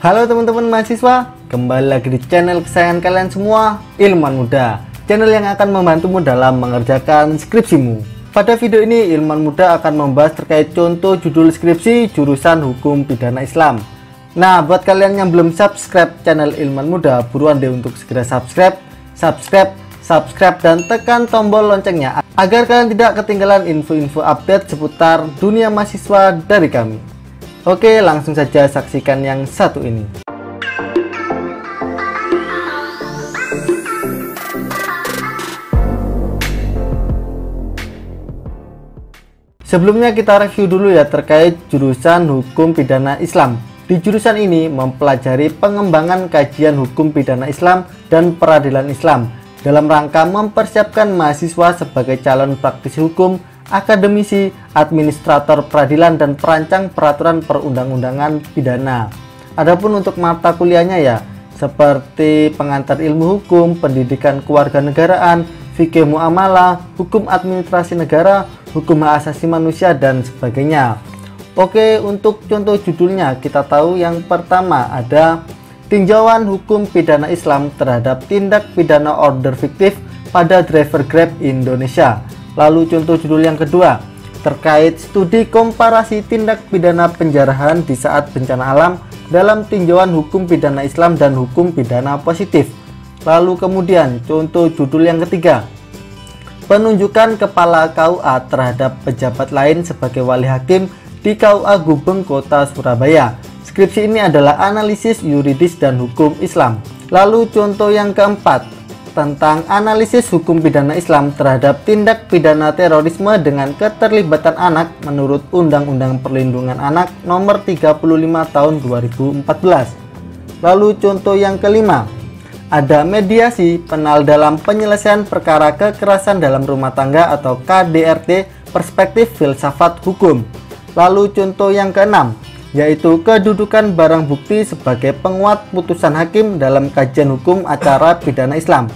Halo teman-teman mahasiswa, kembali lagi di channel kesayangan kalian semua, Ilmuwan Muda. Channel yang akan membantumu dalam mengerjakan skripsimu. Pada video ini, Ilmuwan Muda akan membahas terkait contoh judul skripsi jurusan Hukum Pidana Islam. Nah, buat kalian yang belum subscribe channel Ilmuwan Muda, buruan deh untuk segera subscribe, dan tekan tombol loncengnya agar kalian tidak ketinggalan info-info update seputar dunia mahasiswa dari kami. Oke, langsung saja saksikan yang satu ini. Sebelumnya kita review dulu ya terkait jurusan Hukum Pidana Islam. Di jurusan ini mempelajari pengembangan kajian hukum pidana Islam dan peradilan Islam dalam rangka mempersiapkan mahasiswa sebagai calon praktisi hukum, akademisi, administrator peradilan, dan perancang peraturan perundang-undangan pidana. Adapun untuk mata kuliahnya ya, seperti pengantar ilmu hukum, pendidikan kewarganegaraan, fikih muamalah, hukum administrasi negara, hukum hak asasi manusia, dan sebagainya. Oke, untuk contoh judulnya kita tahu yang pertama ada tinjauan hukum pidana Islam terhadap tindak pidana order fiktif pada driver Grab Indonesia. Lalu contoh judul yang kedua terkait studi komparasi tindak pidana penjarahan di saat bencana alam dalam tinjauan hukum pidana Islam dan hukum pidana positif. Lalu kemudian contoh judul yang ketiga penunjukan kepala KUA terhadap pejabat lain sebagai wali hakim di KUA Gubeng Kota Surabaya. Skripsi ini adalah analisis yuridis dan hukum Islam. Lalu contoh yang keempat tentang analisis hukum pidana Islam terhadap tindak pidana terorisme dengan keterlibatan anak menurut Undang-Undang Perlindungan Anak Nomor 35 Tahun 2014. Lalu contoh yang kelima, ada mediasi penal dalam penyelesaian perkara kekerasan dalam rumah tangga atau KDRT perspektif filsafat hukum. Lalu contoh yang keenam, yaitu kedudukan barang bukti sebagai penguat putusan hakim dalam kajian hukum acara pidana Islam.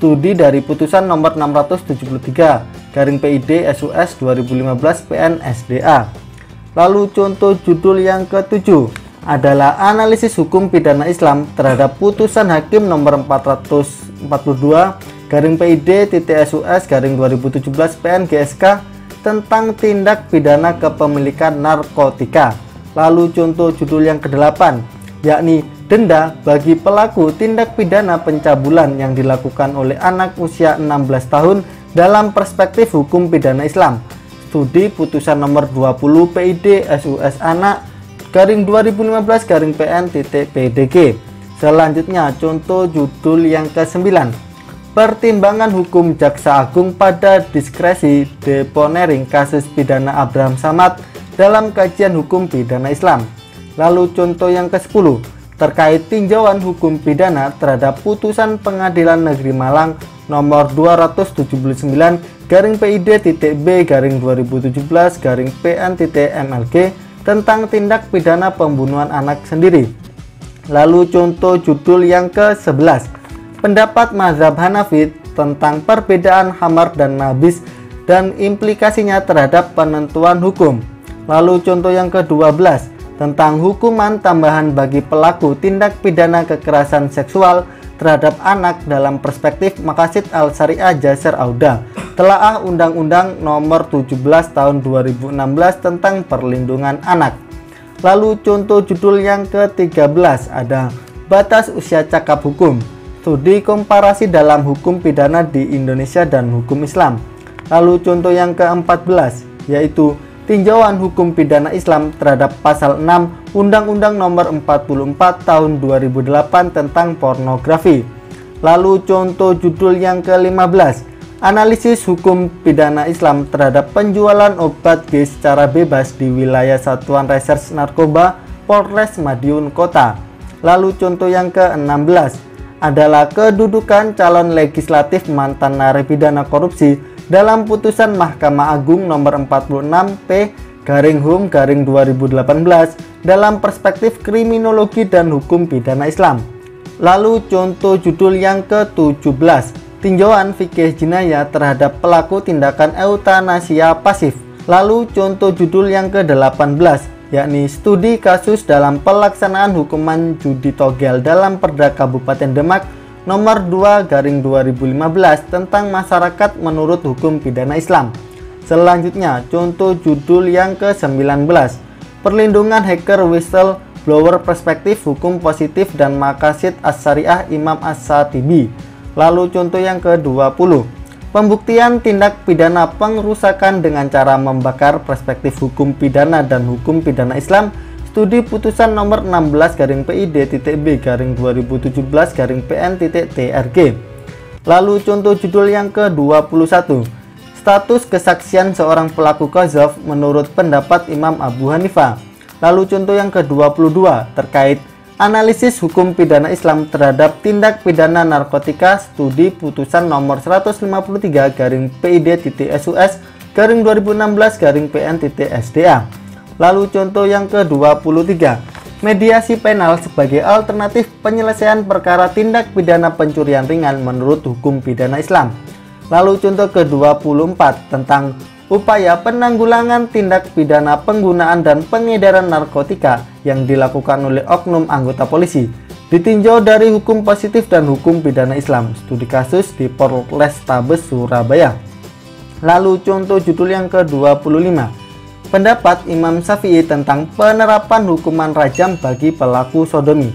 Studi dari putusan nomor 673 PID SUS 2015 PN SDA. Lalu contoh judul yang ketujuh adalah analisis hukum pidana Islam terhadap putusan hakim nomor 442 PID SUS 2017 PN GSK tentang tindak pidana kepemilikan narkotika. Lalu contoh judul yang kedelapan, yakni denda bagi pelaku tindak pidana pencabulan yang dilakukan oleh anak usia 16 tahun dalam perspektif hukum pidana Islam. Studi putusan nomor 20 PID SUS Anak 2015 PN PDG. Selanjutnya contoh judul yang ke-9, pertimbangan hukum Jaksa Agung pada diskresi deponering kasus pidana Abraham Samad dalam kajian hukum pidana Islam. Lalu contoh yang ke-10 terkait tinjauan hukum pidana terhadap putusan Pengadilan Negeri Malang nomor 279 PID.B 2017 PN MLG tentang tindak pidana pembunuhan anak sendiri. Lalu contoh judul yang ke-11, pendapat mazhab Hanafi tentang perbedaan hamar dan nabis dan implikasinya terhadap penentuan hukum. Lalu contoh yang ke-12 tentang hukuman tambahan bagi pelaku tindak pidana kekerasan seksual terhadap anak dalam perspektif Maqasid Al-Syariah Jasir Auda, telaah Undang-Undang Nomor 17 Tahun 2016 tentang Perlindungan Anak. Lalu contoh judul yang ke-13 ada batas usia cakap hukum, studi komparasi dalam hukum pidana di Indonesia dan hukum Islam. Lalu contoh yang ke-14 yaitu tinjauan hukum pidana Islam terhadap pasal 6 Undang-Undang Nomor 44 Tahun 2008 tentang pornografi. Lalu contoh judul yang ke-15, analisis hukum pidana Islam terhadap penjualan obat G secara bebas di wilayah Satuan Reserse Narkoba Polres Madiun Kota. Lalu contoh yang ke-16 adalah kedudukan calon legislatif mantan narapidana korupsi dalam putusan Mahkamah Agung nomor 46 P/HUM 2018 dalam perspektif kriminologi dan hukum pidana Islam. Lalu contoh judul yang ke-17, tinjauan fikih jinayah terhadap pelaku tindakan eutanasia pasif. Lalu contoh judul yang ke-18, yakni studi kasus dalam pelaksanaan hukuman judi togel dalam Perda Kabupaten Demak nomor 2/2015 tentang masyarakat menurut hukum pidana Islam. Selanjutnya, contoh judul yang ke-19, perlindungan hacker whistleblower perspektif hukum positif dan maqasid as-syariah Imam As-Shatibi. Lalu contoh yang ke-20, pembuktian tindak pidana pengrusakan dengan cara membakar perspektif hukum pidana dan hukum pidana Islam, studi putusan nomor 16-PID-B-2017-PN-TRG. Lalu contoh judul yang ke-21, status kesaksian seorang pelaku qadzaf menurut pendapat Imam Abu Hanifah. Lalu contoh yang ke-22 terkait analisis hukum pidana Islam terhadap tindak pidana narkotika, studi putusan nomor 153-PID-SUS-2016-PN-SDA. Lalu contoh yang ke-23, mediasi penal sebagai alternatif penyelesaian perkara tindak pidana pencurian ringan menurut hukum pidana Islam. Lalu contoh ke-24 tentang upaya penanggulangan tindak pidana penggunaan dan pengedaran narkotika yang dilakukan oleh oknum anggota polisi, ditinjau dari hukum positif dan hukum pidana Islam, studi kasus di Polrestabes Surabaya. Lalu contoh judul yang ke-25, pendapat Imam Syafi'i tentang penerapan hukuman rajam bagi pelaku sodomi.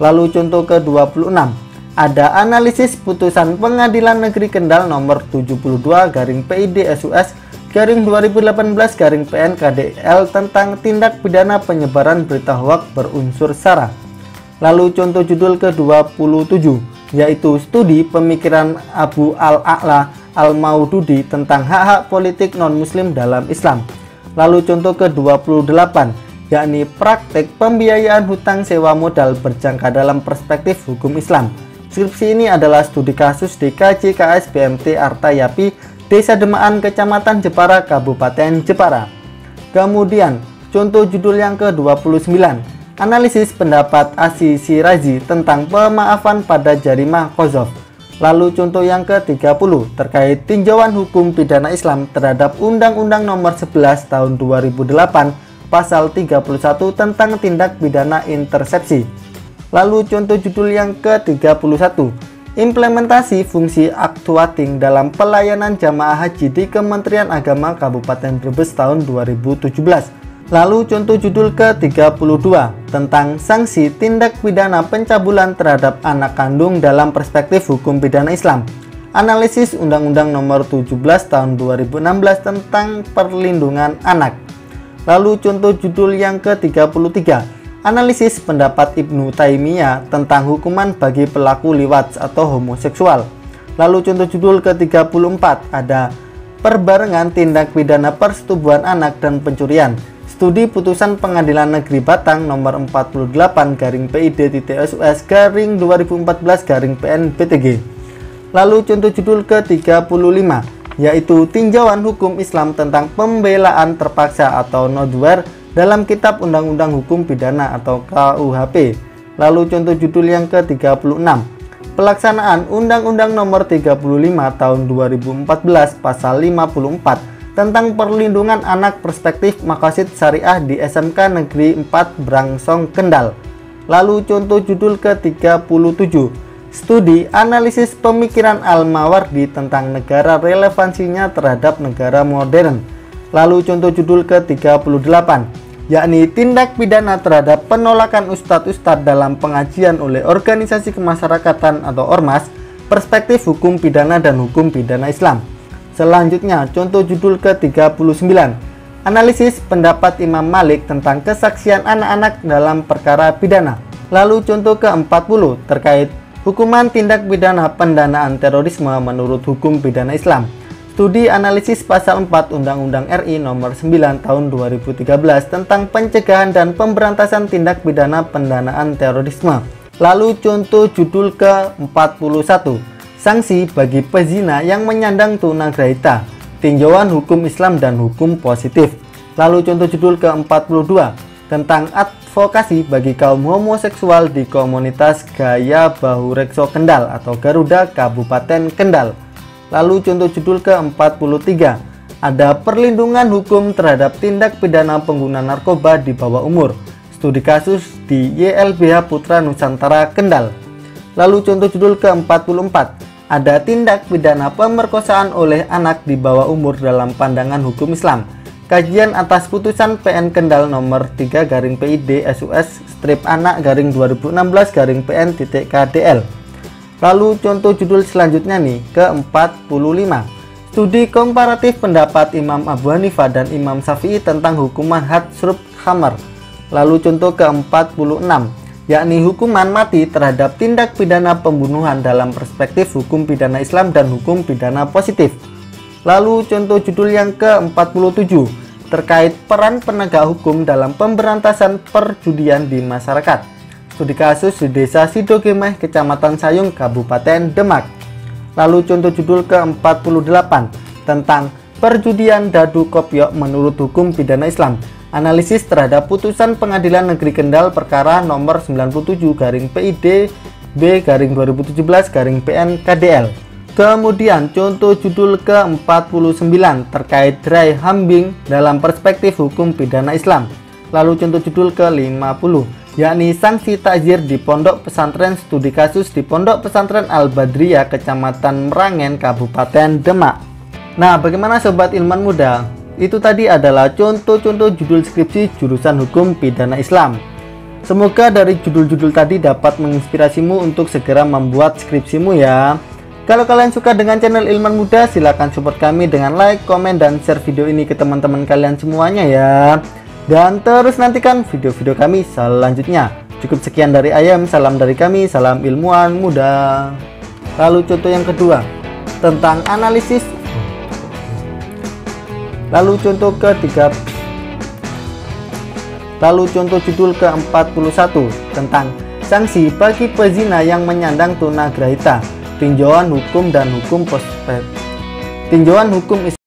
Lalu contoh ke-26, ada analisis putusan Pengadilan Negeri Kendal nomor 72-PID-SUS-2018-PN-KDL tentang tindak pidana penyebaran berita hoaks berunsur sara. Lalu contoh judul ke-27, yaitu studi pemikiran Abu Al-A'la Al-Maududi tentang hak-hak politik non-muslim dalam Islam. Lalu contoh ke-28, yakni praktek pembiayaan hutang sewa modal berjangka dalam perspektif hukum Islam. Skripsi ini adalah studi kasus di KJKS BMT Artayapi, Desa Demaan, Kecamatan Jepara, Kabupaten Jepara. Kemudian, contoh judul yang ke-29, analisis pendapat Asy Syirazi tentang pemaafan pada jarimah qadzaf. Lalu contoh yang ke-30 terkait tinjauan hukum pidana Islam terhadap Undang-Undang Nomor 11 Tahun 2008 Pasal 31 tentang tindak pidana intersepsi. Lalu contoh judul yang ke-31, implementasi fungsi actuating dalam pelayanan jamaah haji di Kementerian Agama Kabupaten Brebes tahun 2017. Lalu contoh judul ke-32 tentang sanksi tindak pidana pencabulan terhadap anak kandung dalam perspektif hukum pidana Islam. Analisis Undang-Undang Nomor 17 Tahun 2016 tentang perlindungan anak. Lalu contoh judul yang ke-33, analisis pendapat Ibnu Taimiyah tentang hukuman bagi pelaku liwat atau homoseksual. Lalu contoh judul ke-34 ada perbarengan tindak pidana persetubuhan anak dan pencurian, studi putusan Pengadilan Negeri Batang nomor 48-PID-SUS-2014-PN-BTG. Lalu contoh judul ke-35 yaitu tinjauan hukum Islam tentang pembelaan terpaksa atau nodwer dalam Kitab Undang-Undang Hukum Pidana atau KUHP. Lalu contoh judul yang ke-36, pelaksanaan Undang-Undang Nomor 35 Tahun 2014 Pasal 54 tentang perlindungan anak perspektif maqasid syariah di SMK Negeri 4 Brangsong Kendal. Lalu contoh judul ke-37, studi analisis pemikiran Al-Mawardi tentang negara relevansinya terhadap negara modern. Lalu contoh judul ke-38, yakni tindak pidana terhadap penolakan ustadz-ustadz dalam pengajian oleh organisasi kemasyarakatan atau ormas, perspektif hukum pidana dan hukum pidana Islam. Selanjutnya, contoh judul ke-39, analisis pendapat Imam Malik tentang kesaksian anak-anak dalam perkara pidana. Lalu contoh ke-40 terkait hukuman tindak pidana pendanaan terorisme menurut hukum pidana Islam. Studi analisis pasal 4 Undang-Undang RI Nomor 9 Tahun 2013 tentang pencegahan dan pemberantasan tindak pidana pendanaan terorisme. Lalu contoh judul ke-41, sanksi bagi pezina yang menyandang tunagrahita, tinjauan hukum Islam dan hukum positif. Lalu contoh judul ke-42, tentang advokasi bagi kaum homoseksual di komunitas Gaya Bahu Rekso Kendal atau Garuda Kabupaten Kendal. Lalu contoh judul ke-43, ada perlindungan hukum terhadap tindak pidana pengguna narkoba di bawah umur. Studi kasus di YLBH Putra Nusantara Kendal. Lalu contoh judul ke-44, ada tindak pidana pemerkosaan oleh anak di bawah umur dalam pandangan hukum Islam. Kajian atas putusan PN Kendal nomor 3/PID SUS strip anak /2016/PN.KDL. Lalu contoh judul selanjutnya nih, ke-45. Studi komparatif pendapat Imam Abu Hanifah dan Imam Syafi'i tentang hukuman had syurb khamar. Lalu contoh ke-46, yakni hukuman mati terhadap tindak pidana pembunuhan dalam perspektif hukum pidana Islam dan hukum pidana positif. Lalu contoh judul yang ke-47, terkait peran penegak hukum dalam pemberantasan perjudian di masyarakat. Studi kasus di Desa Sidogemeh, Kecamatan Sayung, Kabupaten Demak. Lalu contoh judul ke-48, tentang perjudian dadu kopyok menurut hukum pidana Islam. Analisis terhadap putusan Pengadilan Negeri Kendal perkara nomor 97/PID B/2017/PN.KDL. Kemudian contoh judul ke-49 terkait dry humbing dalam perspektif hukum pidana Islam. Lalu contoh judul ke-50, yakni sanksi takzir di Pondok Pesantren, studi kasus di Pondok Pesantren Al-Badriyah, Kecamatan Merangen, Kabupaten Demak. Nah, bagaimana sobat ilmuwan muda? Itu tadi adalah contoh-contoh judul skripsi jurusan hukum pidana Islam. Semoga dari judul-judul tadi dapat menginspirasimu untuk segera membuat skripsimu ya. Kalau kalian suka dengan channel Ilmuwan Muda, silahkan support kami dengan like, komen, dan share video ini ke teman-teman kalian semuanya ya. Dan terus nantikan video-video kami selanjutnya. Cukup sekian dari Ayam, salam dari kami, salam ilmuwan muda. Lalu contoh yang kedua, tentang analisis. Lalu contoh judul ke-41 tentang sanksi bagi pezina yang menyandang tunagrahita, tinjauan hukum dan hukum prospek. Tinjauan hukum Islam.